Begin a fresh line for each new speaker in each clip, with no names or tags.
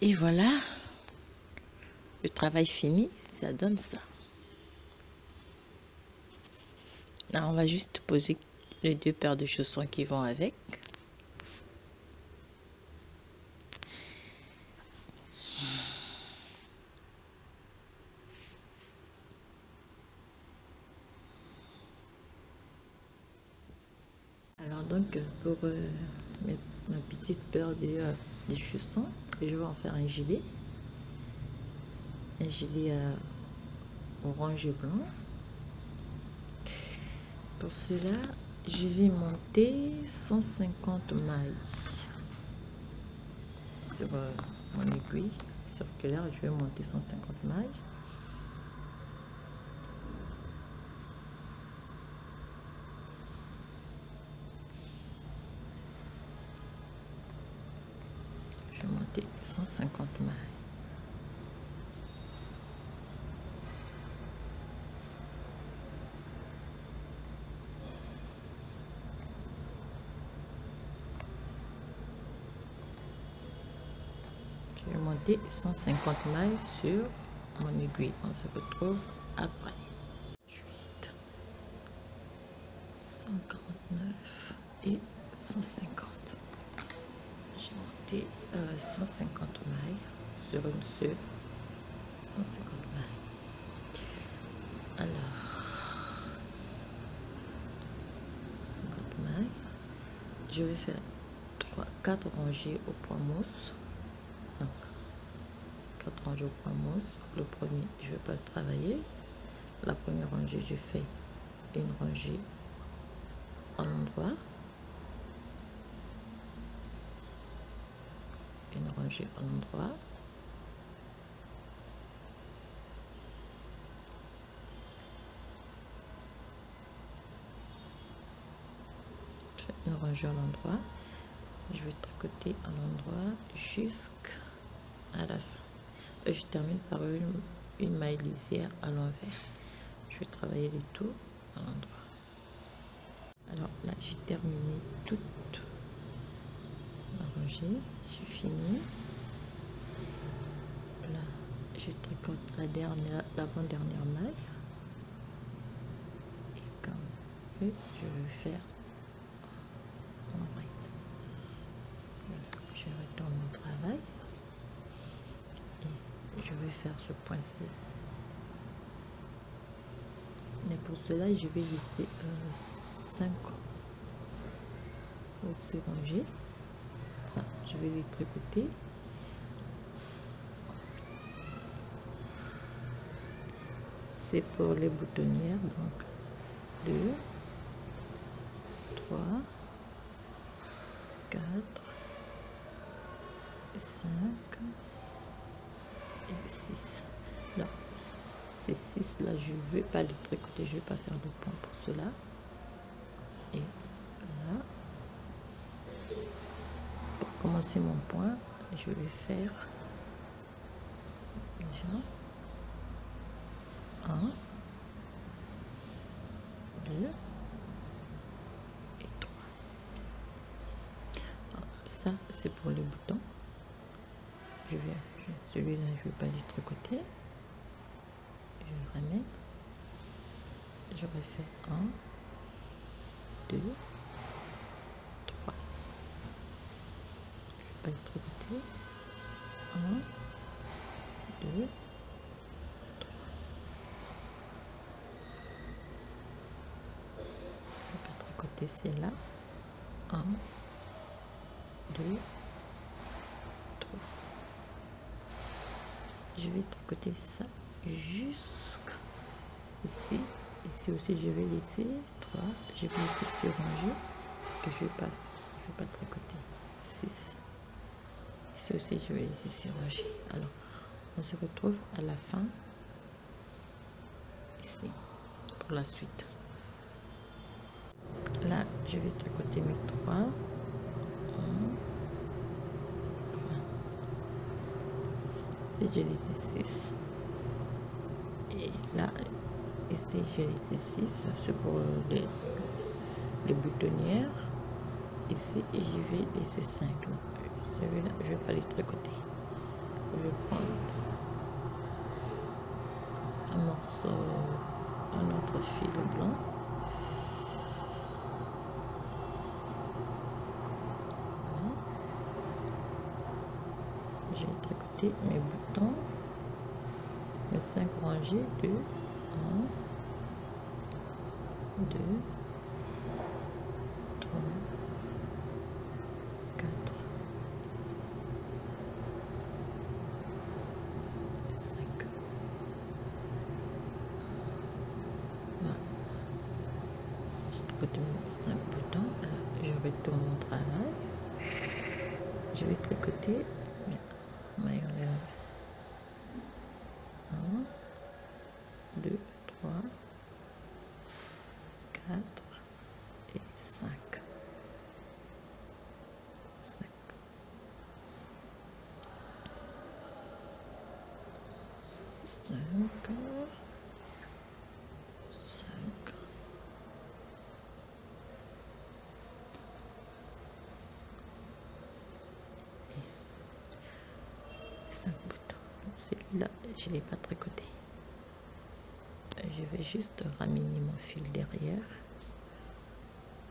Et voilà, le travail fini, ça donne ça. Là, on va juste poser les 2 paires de chaussons qui vont avec. Alors donc pour ma petite paire de chaussons, je vais en faire un gilet orange et blanc. Pour cela, je vais monter 150 mailles sur mon aiguille circulaire. Je vais monter 150 mailles. Je vais monter 150 mailles. Je vais monter 150 mailles sur mon aiguille. On se retrouve après. 8, 149 et 150. J'ai monté 150 mailles sur une seule. 150 mailles. Alors, 50 mailles. Je vais faire 4 rangées au point mousse. Donc, 4 rangées au point mousse. Le premier, je ne vais pas le travailler. La première rangée, je fais une rangée à l'endroit. Une rangée à l'endroit. Une rangée à l'endroit, je vais tricoter à l'endroit jusqu'à la fin. Et je termine par une maille lisière à l'envers. Je vais travailler le tout à l'endroit. Alors là, j'ai terminé toute la rangée, j'ai fini. Là, je tricote l'avant-dernière maille. Et comme je vais faire je retourne mon travail et je vais faire ce point-ci. Mais pour cela, je vais laisser 5 aussi rangées. Ça, je vais les tricoter. C'est pour les boutonnières, donc 2, 3, 4, 5 et 6. Non, ces 6 là, je ne vais pas les tricoter, je ne vais pas faire de point pour cela. Et là, pour commencer mon point, je vais faire déjà 1, 2 et 3. Alors, ça, c'est pour les boutons. Celui-là, je ne vais pas les tricoter. Je ramène. Je refais 1, 2, 3. Je ne vais pas les tricoter. 1, 2, 3. Je ne vais pas tricoter celle-là. 1, 2, 3. Je vais tricoter ça jusqu'à ici. Ici aussi, je vais laisser 3. Je vais laisser ce rangé que je ne vais pas tricoter. 6. Ici aussi, je vais laisser ce rangé. Alors, on se retrouve à la fin ici pour la suite. Là, je vais tricoter mes 3. 1, 3. Ici, j'ai laissé 6. Et là, ici, j'ai laissé 6. C'est pour les boutonnières. Ici, et je vais laisser 5. Celui-là, je ne vais pas les tricoter. Je vais prendre un morceau, un autre fil blanc. Voilà. Je vais tricoter mes boutons, mes 5 rangées de 1, 2, 3, 4, 5. Voilà. J'ai tricoté mes 5 boutons. Alors, je retourne mon travail. Je vais tricoter maillot levé. 1, 2, 3, 4 et 5. 5. 5. 5. Et 5 boutons. Celui-là, je ne l'ai pas tricoté. Je vais juste ramener mon fil derrière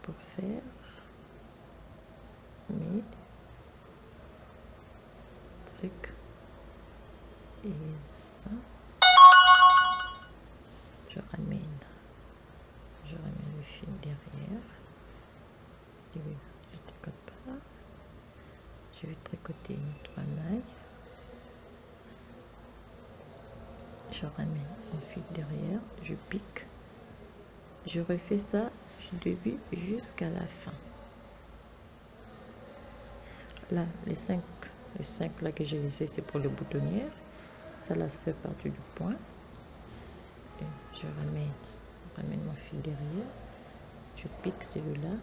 pour faire mes trucs. Et ça, je ramène le fil derrière. Celui-là, je ne tricote pas. Je vais tricoter une 3 mailles. Je ramène mon fil derrière, je pique. Je refais ça du début jusqu'à la fin. Là, les 5 là que j'ai laissé, c'est pour le boutonnière. Ça là, ça fait partie du point. Et je ramène mon fil derrière. Je pique celui-là.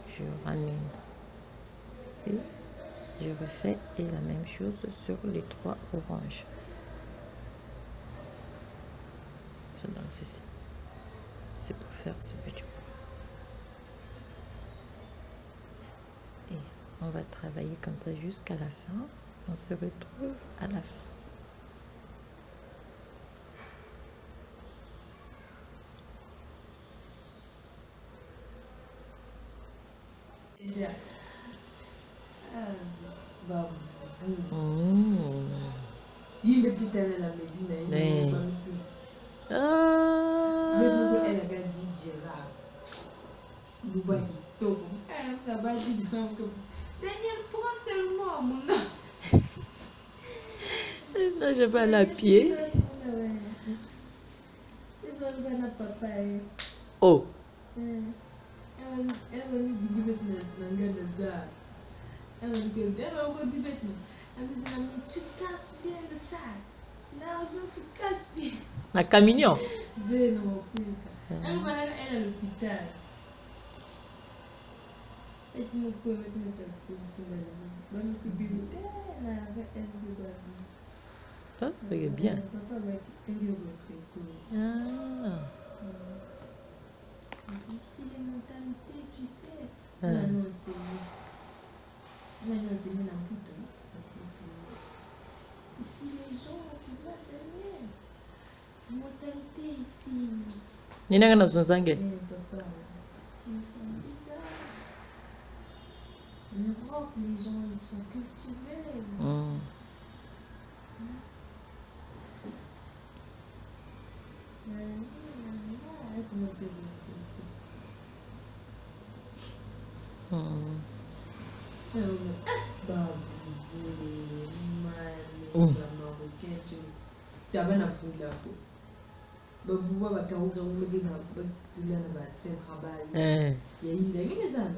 Je ramène ici. Je refais et la même chose sur les 3 oranges. Ça donne ceci. C'est pour faire ce petit point. Et on va travailler comme ça jusqu'à la fin. On se retrouve à la fin. Non, je vais aller à pied. Oh. La camion. Ah, regarde bien. Ah.
Ici, les mentalités, tu sais. Maintenant, c'est une bouton. Ici, les gens, tu vois, derrière. Mentalité ici.
Nina kana sunsange.
Papa, si ils sont bizarres. En Europe, les gens, ils sont cultivés. Comment c'est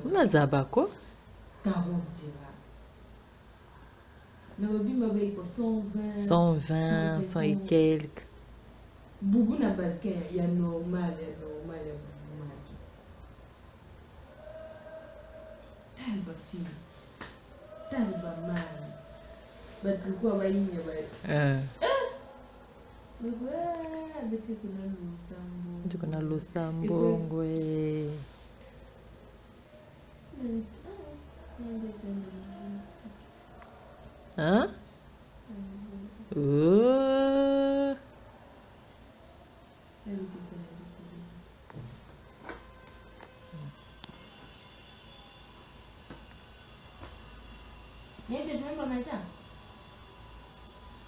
Unazabako?
40 dirhams.
120, 100 et quelques.
Beaucoup na basket, il y a normal, Talba fille, talba man. Batukua bainye ba. Bete kuna lusambo.
Tuko na lusambo Hein? Oh.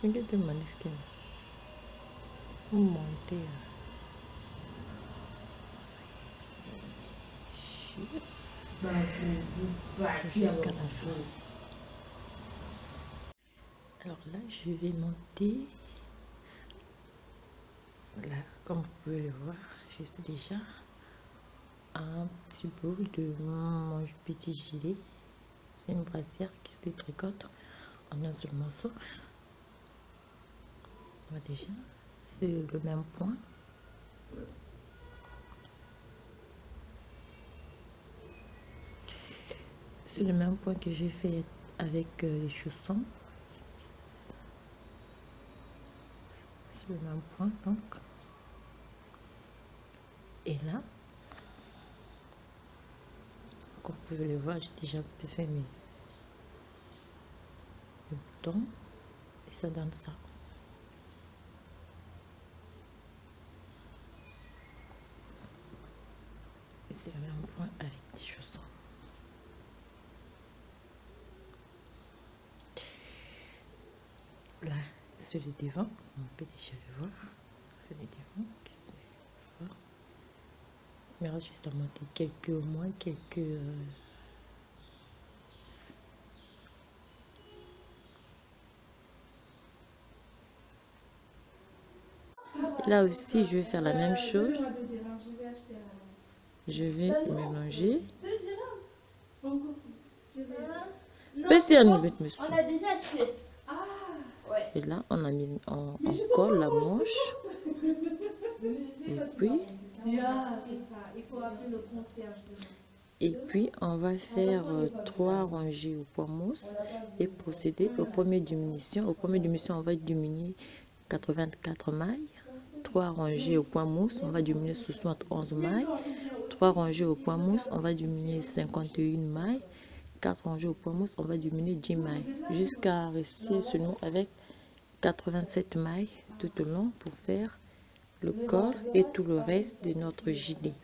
Ingat manis kan? Monter. Jusqu'à la fin. Alors là, je vais monter. Là, comme vous pouvez le voir, juste déjà un petit bout de mon petit gilet. C'est une brassière qui se tricote en un seul morceau. Voilà, déjà, c'est le même point. C'est le même point que j'ai fait avec les chaussons. C'est le même point donc. Et là, comme vous pouvez le voir, j'ai déjà fait mes boutons et ça donne ça. Et c'est le même point avec les chaussons. Là, c'est le devant, on peut déjà le voir. C'est le devant qui se forme. Il me reste juste à monter quelques Là aussi, je vais faire la même chose. Je vais mélanger. On a déjà acheté. Et là, on a mis, on colle la manche. Et puis, on va faire 3 rangées au point mousse et procéder aux premières diminutions. Aux premières diminutions, on va diminuer 84 mailles. 3 rangées au point mousse, on va diminuer 71 mailles. 3 rangées au point mousse, on va diminuer 51 mailles. 4 rangées au point mousse, on va diminuer 10 mailles. Jusqu'à rester seulement avec 87 mailles tout au long pour faire le col et tout le reste de notre gilet.